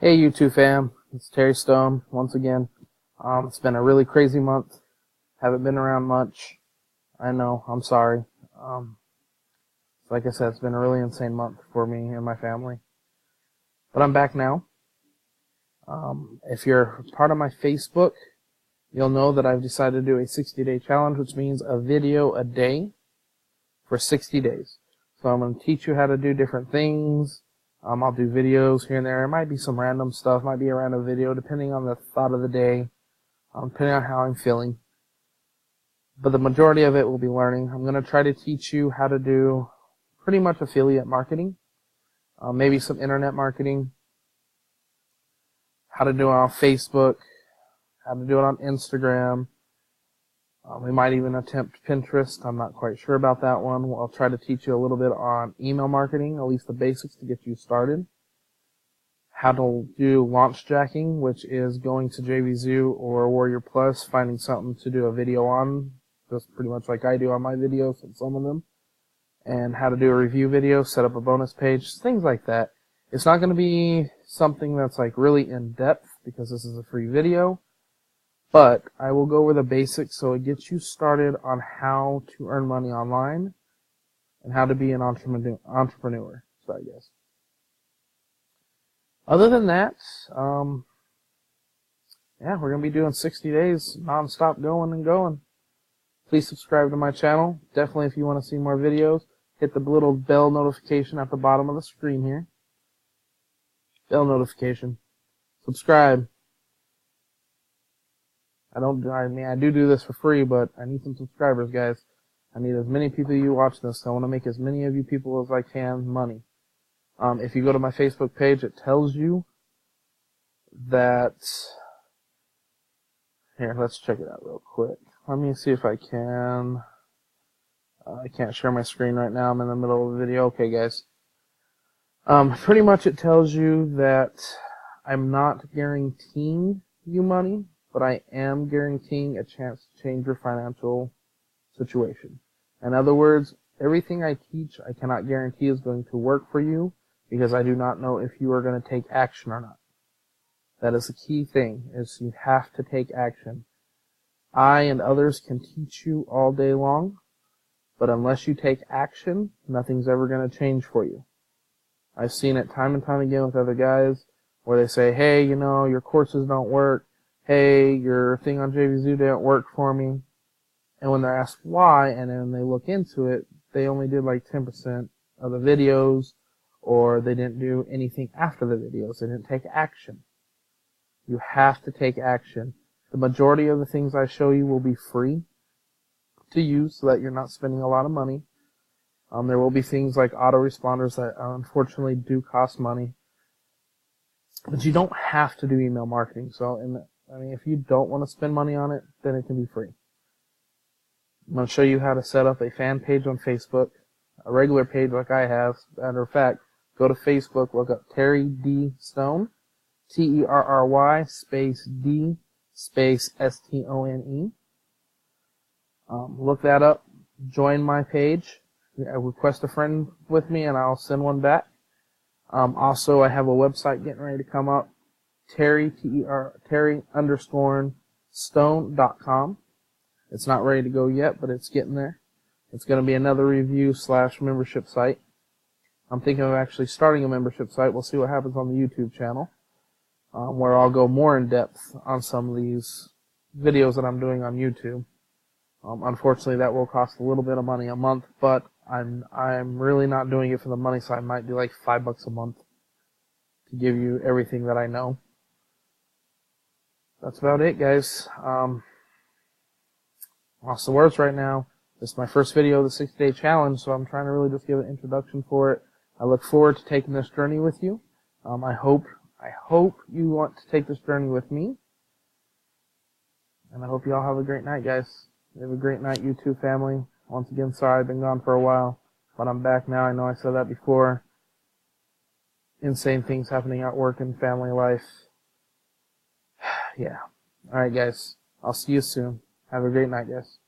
Hey YouTube fam, it's Terry Stone once again. It's been a really crazy month. Haven't been around much. I know, I'm sorry. Like I said, it's been a really insane month for me and my family. But I'm back now. If you're part of my Facebook, you'll know that I've decided to do a 60-day challenge, which means a video a day for 60 days. So I'm going to teach you how to do different things. I'll do videos here and there. It might be some random stuff, might be a random video, depending on the thought of the day, depending on how I'm feeling. But the majority of it will be learning. I'm going to try to teach you how to do pretty much affiliate marketing, maybe some internet marketing, how to do it on Facebook, how to do it on Instagram. We might even attempt Pinterest. I'm not quite sure about that one. I'll try to teach you a little bit on email marketing, at least the basics to get you started. How to do launch jacking, which is going to JVZoo or Warrior Plus, finding something to do a video on, just pretty much like I do on my videos and some of them. And how to do a review video, set up a bonus page, things like that. It's not going to be something that's like really in depth because this is a free video. But I will go over the basics so it gets you started on how to earn money online and how to be an entrepreneur. So I guess. Other than that, yeah, we're going to be doing 60 days non-stop going and going. Please subscribe to my channel. Definitely if you want to see more videos, hit the little bell notification at the bottom of the screen here. Bell notification. Subscribe. I do this for free, but I need some subscribers, guys. I need as many people you watch this. I want to make as many of you people as I can money. If you go to my Facebook page, it tells you that... Here, let's check it out real quick. Let me see if I can... I can't share my screen right now. I'm in the middle of a video. Okay, guys. Pretty much it tells you that I'm not guaranteeing you money, but I am guaranteeing a chance to change your financial situation. In other words, everything I teach, I cannot guarantee is going to work for you because I do not know if you are going to take action or not. That is the key thing, is you have to take action. I and others can teach you all day long, but unless you take action, nothing's ever going to change for you. I've seen it time and time again with other guys where they say, hey, you know, your courses don't work. Hey, your thing on JVZoo didn't work for me. And when they're asked why, and then they look into it, they only did like 10% of the videos, or they didn't do anything after the videos. They didn't take action. You have to take action. The majority of the things I show you will be free to use so that you're not spending a lot of money. There will be things like autoresponders that unfortunately do cost money. But you don't have to do email marketing. So, if you don't want to spend money on it, then it can be free. I'm going to show you how to set up a fan page on Facebook, a regular page like I have. Matter of fact, go to Facebook, look up Terry D. Stone, Terry space D space STONE. Look that up, join my page, request a friend with me, and I'll send one back. Also, I have a website getting ready to come up. Terry_Stone.com. It's not ready to go yet, but it's getting there. It's going to be another review/membership site. I'm thinking of actually starting a membership site. We'll see what happens on the YouTube channel, where I'll go more in depth on some of these videos that I'm doing on YouTube. Unfortunately, that will cost a little bit of money a month, but I'm really not doing it for the money, so I might do like $5 a month to give you everything that I know. That's about it, guys. Lost the words right now. This is my first video of the 60-day challenge, so I'm trying to really just give an introduction for it. I look forward to taking this journey with you. I hope you want to take this journey with me. And I hope you all have a great night, guys. Have a great night, YouTube family. Once again, sorry I've been gone for a while, but I'm back now. I know I said that before. Insane things happening at work and family life. Yeah. Alright, guys. I'll see you soon. Have a great night, guys.